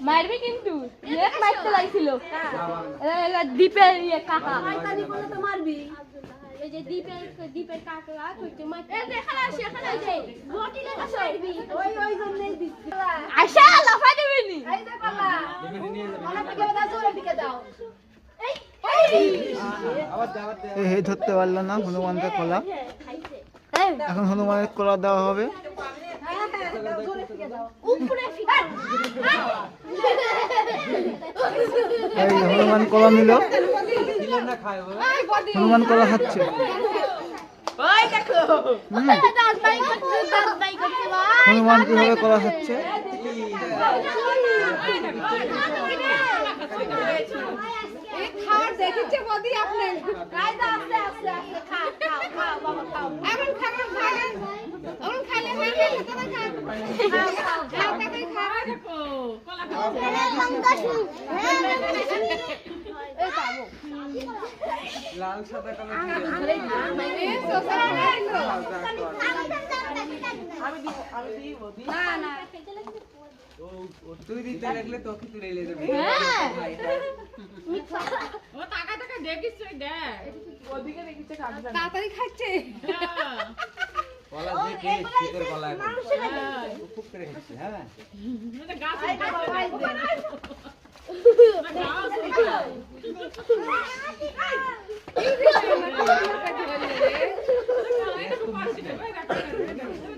মারবি কিন্তু মারতে লাগছিল দ্বীপের কাকা মারবি এই যে দ্বীপের কাকা কইতে মারতে এখানে আসে বটিলে মারবি ওই জন্যই দিছি আশা লাফা দিবি নি এই যে কলা ওনা থেকে দাও জোরে দিকে দাও এই ধরতে পারলো না হনুমানকে কলা। এখন হনুমানের কলা দেওয়া হবে। এই হনুমান কলা নিল, হনুমান কলা খাচ্ছে। হনুমান কিভাবে কলা খাচ্ছে? দেখেছে বদি আপনি কায়দা আস্তে আস্তে খাও খাও খাও বাবা খাও এমন খাবেন খাবেন এমন খাইলে খাইলে খেতে খাও খাও খাও তাকে খাও দেখো কলা খাও এই খাবো লাল সাদা কালো এই সোসা খাইলো আমি দিব না না তুই দিতে লাগলে তোকে তুলে নিয়ে যাবে। ও টাকা টাকা দেখিস তুই দেখ ওদিকে দেখিছে খাবে তাড়াতাড়ি খাচ্ছে কলা দেখে শীতের কলা খুব করে খাচ্ছে। হ্যাঁ এটা গাছ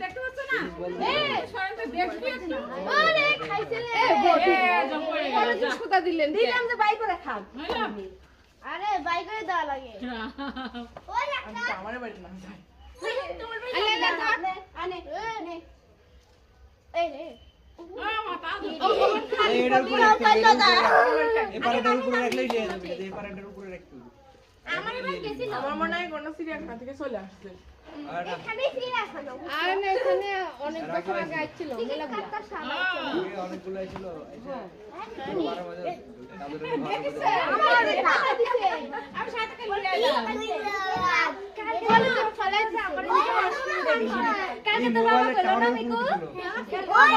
দেখতে পাচ্ছ না সরতে দেখবি না আরে খাইছে রে সুতা দিলেন দিলাম যে বাই করে খাও আরে বাই করে দেওয়া লাগে ওই একটা আমারে বাড়ি না যায় আরে না আনে নে এই রে এটার উপরে এই পারেটার উপরে রাখলেই নিয়ে যাবে। এই পারেটার উপরে রাখতে হবে। আমার মনে হয় কোন চিড়িয়াখানা থেকে চলে আসছে এখানেই ফিরে আসলো আর না এখানে অনেক বছর আগে আইছিল মেলাগুলো অনেকগুলো ছিল আমারে টাকা দিছে আমি সাথে করে নিয়ে এলাম বলে তো ফলাইছে আমার অসুবিধা কাকে তো বাবা বলো না মিকু ওই